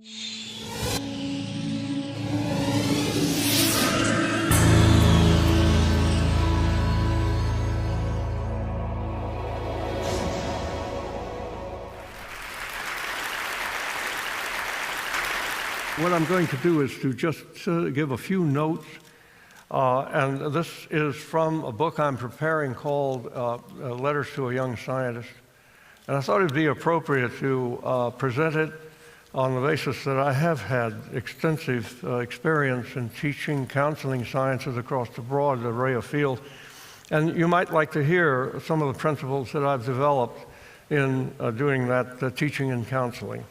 What I'm going to do is to just give a few notes, and this is from a book I'm preparing called Letters to a Young Scientist. And I thought it'd be appropriate to present it on the basis that I have had extensive experience in teaching, counseling sciences across the broad array of fields. And you might like to hear some of the principles that I've developed in doing that teaching and counseling.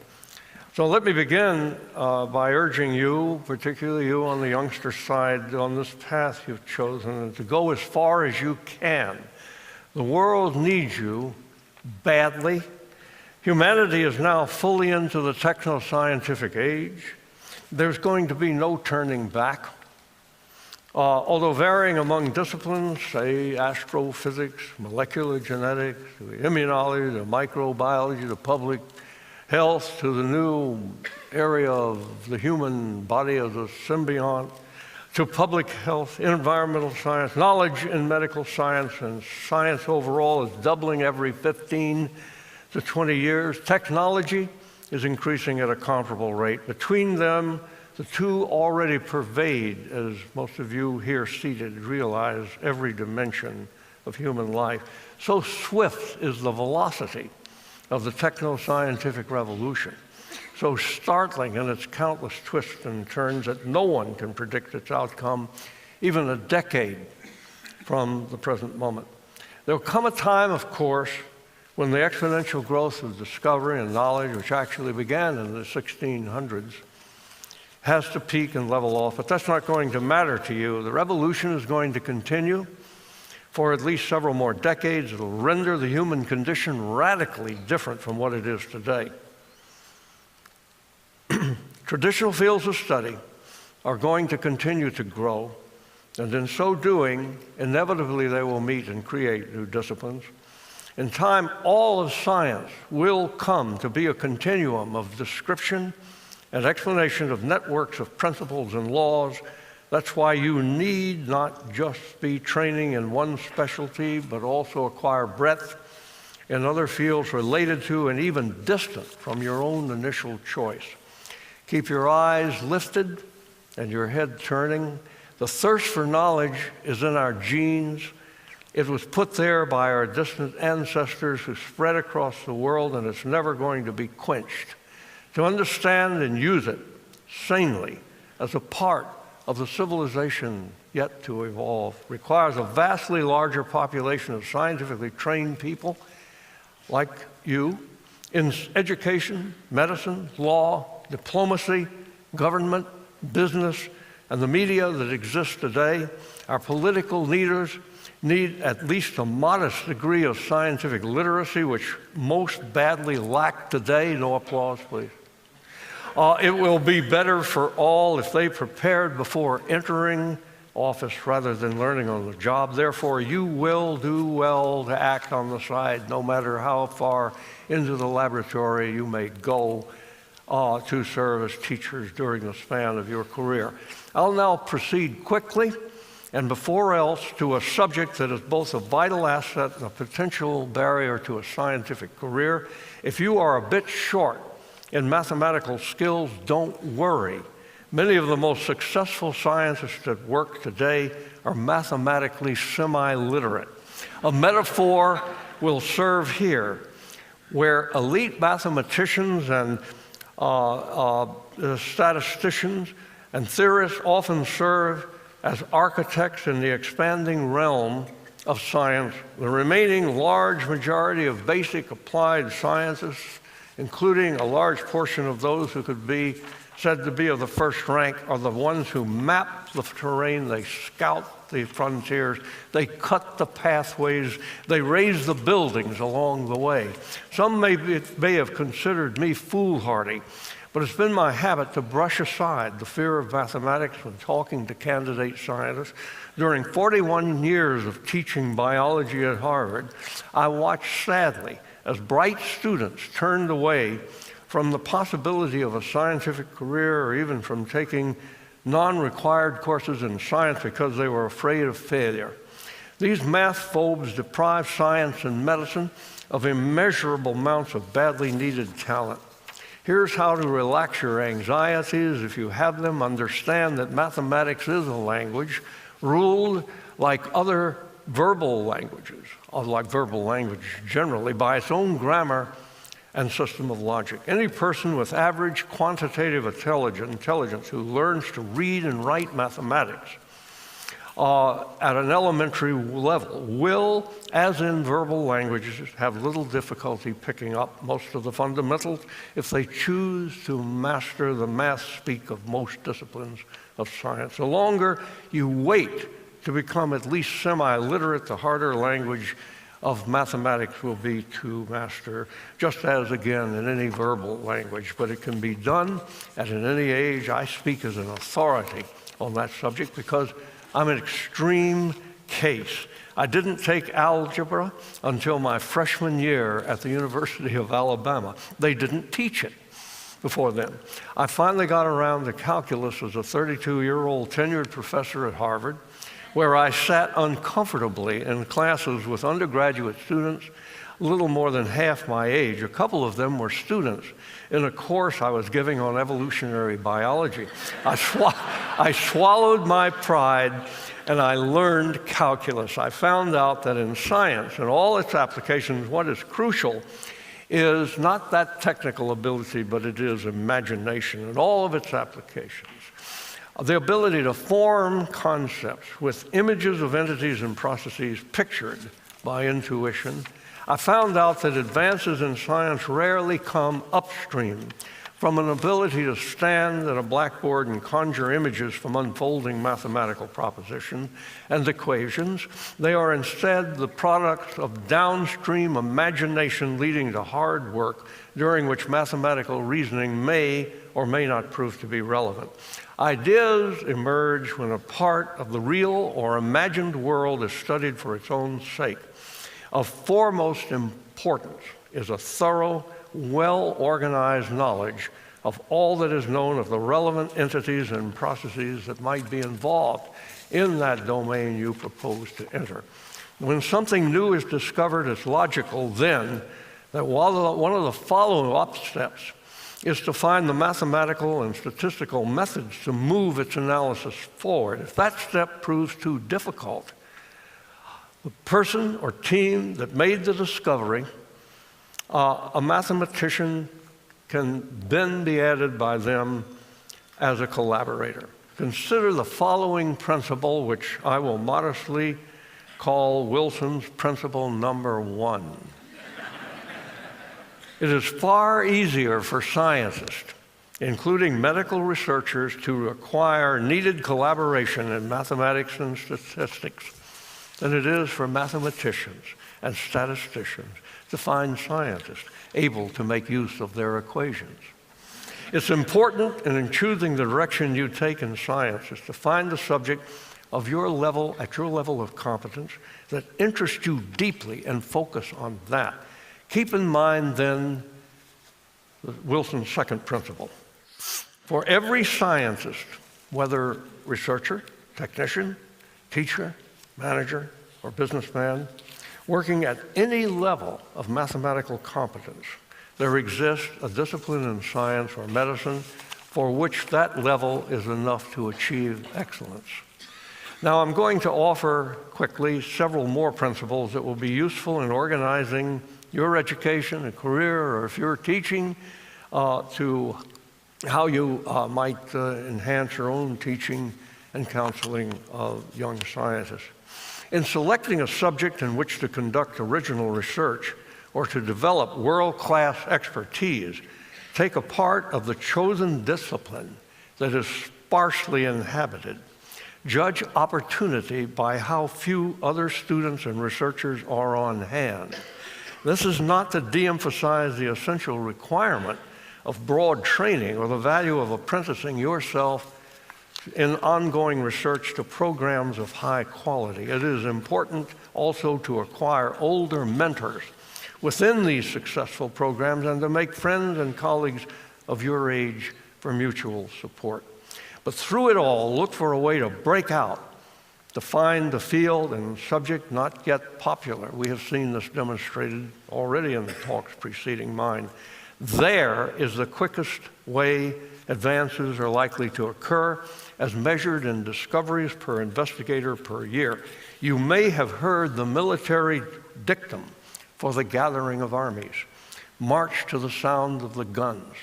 So let me begin by urging you, particularly you on the youngster side, on this path you've chosen, to go as far as you can. The world needs you badly. Humanity is now fully into the techno-scientific age. There's going to be no turning back. Although varying among disciplines, say astrophysics, molecular genetics, immunology, the microbiology, the public health, to the new area of the human body as a symbiont, to public health, environmental science, knowledge in medical science, and science overall is doubling every 15 to 20 years. Technology is increasing at a comparable rate. Between them, the two already pervade, as most of you here seated realize, every dimension of human life. So swift is the velocity of the techno-scientific revolution, so startling in its countless twists and turns that no one can predict its outcome, even a decade from the present moment. There will come a time, of course, when the exponential growth of discovery and knowledge, which actually began in the 1600s, has to peak and level off, but that's not going to matter to you. The revolution is going to continue for at least several more decades. It'll render the human condition radically different from what it is today. Traditional fields of study are going to continue to grow, and in so doing, inevitably they will meet and create new disciplines. In time, all of science will come to be a continuum of description and explanation of networks of principles and laws. That's why you need not just be training in one specialty, but also acquire breadth in other fields related to and even distant from your own initial choice. Keep your eyes lifted and your head turning. The thirst for knowledge is in our genes. It was put there by our distant ancestors who spread across the world, and it's never going to be quenched. To understand and use it sanely as a part of the civilization yet to evolve requires a vastly larger population of scientifically trained people like you in education, medicine, law, diplomacy, government, business, and the media that exists today. Our political leaders need at least a modest degree of scientific literacy, which most badly lack today. No applause, please. It will be better for all if they prepared before entering office rather than learning on the job. Therefore, you will do well to act on the side, no matter how far into the laboratory you may go to serve as teachers during the span of your career. I'll now proceed quickly and before else to a subject that is both a vital asset and a potential barrier to a scientific career. If you are a bit short in mathematical skills, don't worry. Many of the most successful scientists at work today are mathematically semi-literate. A metaphor will serve here, where elite mathematicians and statisticians and theorists often serve as architects in the expanding realm of science. The remaining large majority of basic applied scientists, including a large portion of those who could be said to be of the first rank, are the ones who map the terrain, they scout the frontiers, they cut the pathways, they raise the buildings along the way. Some may have considered me foolhardy, but it's been my habit to brush aside the fear of mathematics when talking to candidate scientists. During 41 years of teaching biology at Harvard, I watched sadly as bright students turned away from the possibility of a scientific career or even from taking non-required courses in science because they were afraid of failure. These math phobes deprive science and medicine of immeasurable amounts of badly needed talent. Here's how to relax your anxieties if you have them. Understand that mathematics is a language ruled like other verbal languages, like verbal language generally, by its own grammar and system of logic. Any person with average quantitative intelligence who learns to read and write mathematics at an elementary level will, as in verbal languages, have little difficulty picking up most of the fundamentals if they choose to master the math speak of most disciplines of science. The longer you wait to become at least semi-literate, the harder language of mathematics will be to master, just as, again, in any verbal language. But it can be done at any age. I speak as an authority on that subject because I'm an extreme case. I didn't take algebra until my freshman year at the University of Alabama. They didn't teach it before then. I finally got around to calculus as a 32-year-old tenured professor at Harvard, where I sat uncomfortably in classes with undergraduate students a little more than half my age. A couple of them were students in a course I was giving on evolutionary biology. I swallowed my pride and I learned calculus. I found out that in science and all its applications, what is crucial is not that technical ability, but it is imagination and all of its applications. The ability to form concepts with images of entities and processes pictured by intuition. I found out that advances in science rarely come upstream from an ability to stand at a blackboard and conjure images from unfolding mathematical propositions and equations. They are instead the product of downstream imagination leading to hard work, during which mathematical reasoning may or may not prove to be relevant. Ideas emerge when a part of the real or imagined world is studied for its own sake. Of foremost importance is a thorough, well-organized knowledge of all that is known of the relevant entities and processes that might be involved in that domain you propose to enter. When something new is discovered, it's logical then that one of the follow-up steps is to find the mathematical and statistical methods to move its analysis forward. If that step proves too difficult, the person or team that made the discovery, a mathematician can then be added by them as a collaborator. Consider the following principle, which I will modestly call Wilson's principle number 1. It is far easier for scientists, including medical researchers, to acquire needed collaboration in mathematics and statistics than it is for mathematicians and statisticians to find scientists able to make use of their equations. It's important in choosing the direction you take in science is to find the subject of your level, at your level of competence, that interests you deeply and focus on that. Keep in mind then Wilson's second principle. For every scientist, whether researcher, technician, teacher, manager, or businessman, working at any level of mathematical competence, there exists a discipline in science or medicine for which that level is enough to achieve excellence. Now, I'm going to offer quickly several more principles that will be useful in organizing your education and career, or if you're teaching, to how you might enhance your own teaching and counseling of young scientists. In selecting a subject in which to conduct original research or to develop world-class expertise, take a part of the chosen discipline that is sparsely inhabited. Judge opportunity by how few other students and researchers are on hand. This is not to de-emphasize the essential requirement of broad training or the value of apprenticing yourself in ongoing research to programs of high quality. It is important also to acquire older mentors within these successful programs and to make friends and colleagues of your age for mutual support. But through it all, look for a way to break out, to find the field and subject not yet popular. We have seen this demonstrated already in the talks preceding mine. There is the quickest way advances are likely to occur, as measured in discoveries per investigator per year. You may have heard the military dictum for the gathering of armies: march to the sound of the guns.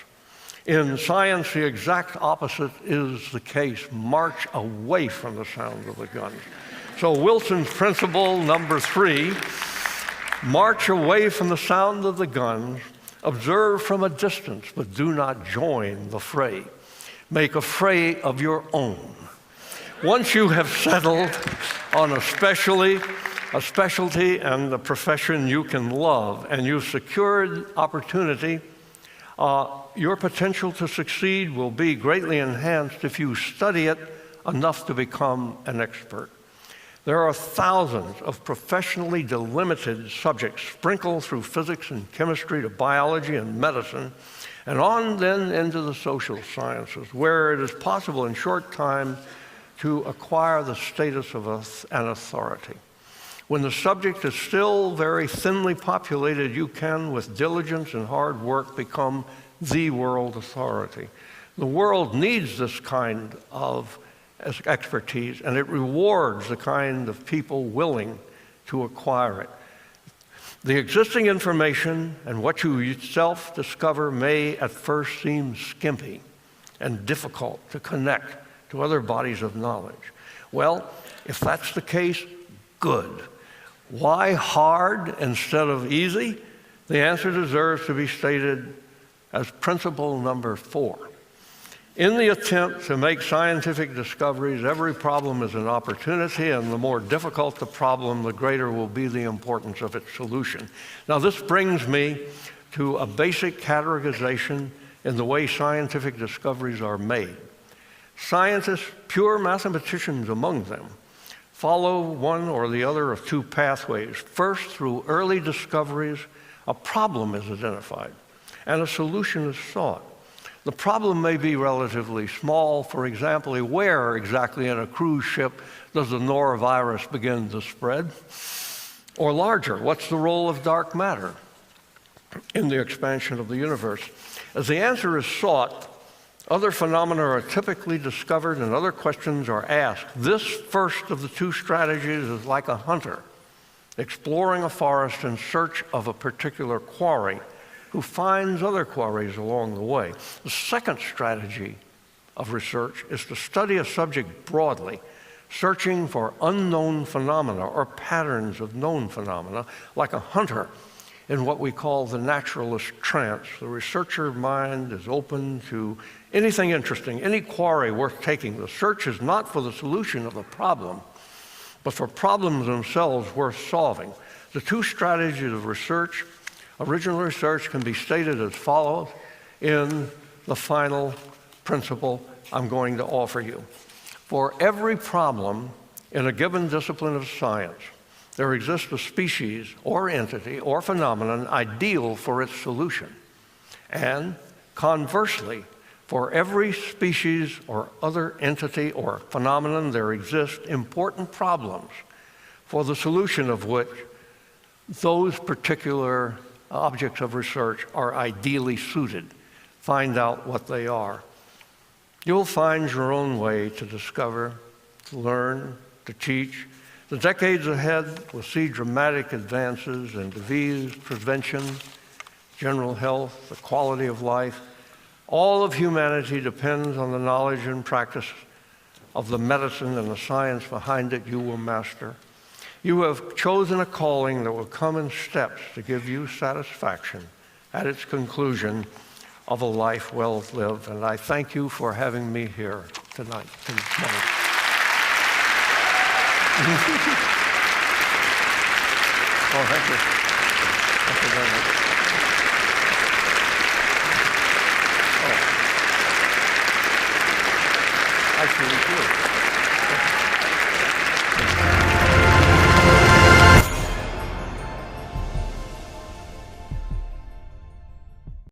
In science, the exact opposite is the case: march away from the sound of the guns. So Wilson's principle number 3, march away from the sound of the guns, observe from a distance, but do not join the fray. Make a fray of your own. Once you have settled on a specialty and a profession you can love, and you've secured opportunity, your potential to succeed will be greatly enhanced if you study it enough to become an expert. There are thousands of professionally delimited subjects sprinkled through physics and chemistry to biology and medicine, and on then into the social sciences, where it is possible in short time to acquire the status of an authority. When the subject is still very thinly populated, you can, with diligence and hard work, become the world authority. The world needs this kind of expertise, and it rewards the kind of people willing to acquire it. The existing information and what you yourself discover may at first seem skimpy and difficult to connect to other bodies of knowledge. Well, if that's the case, good. Why hard instead of easy? The answer deserves to be stated as principle number 4. In the attempt to make scientific discoveries, every problem is an opportunity, and the more difficult the problem, the greater will be the importance of its solution. Now, this brings me to a basic categorization in the way scientific discoveries are made. Scientists, pure mathematicians among them, follow one or the other of 2 pathways. First, through early discoveries, a problem is identified and a solution is sought. The problem may be relatively small. For example, where exactly in a cruise ship does the norovirus begin to spread? Or larger, what's the role of dark matter in the expansion of the universe? As the answer is sought, other phenomena are typically discovered and other questions are asked. This first of the 2 strategies is like a hunter exploring a forest in search of a particular quarry, who finds other quarries along the way. The second strategy of research is to study a subject broadly, searching for unknown phenomena or patterns of known phenomena, like a hunter in what we call the naturalist trance. The researcher mind is open to anything interesting, any quarry worth taking. The search is not for the solution of the problem, but for problems themselves worth solving. The 2 strategies of research, original research, can be stated as follows in the final principle I'm going to offer you. For every problem in a given discipline of science, there exists a species or entity or phenomenon ideal for its solution. And conversely, for every species or other entity or phenomenon, there exist important problems for the solution of which those particular objects of research are ideally suited. Find out what they are. You'll find your own way to discover, to learn, to teach. The decades ahead will see dramatic advances in disease prevention, general health, the quality of life. All of humanity depends on the knowledge and practice of the medicine and the science behind it you will master. You have chosen a calling that will come in steps to give you satisfaction at its conclusion of a life well lived. And I thank you for having me here tonight. Oh, thank you. Thank you very much.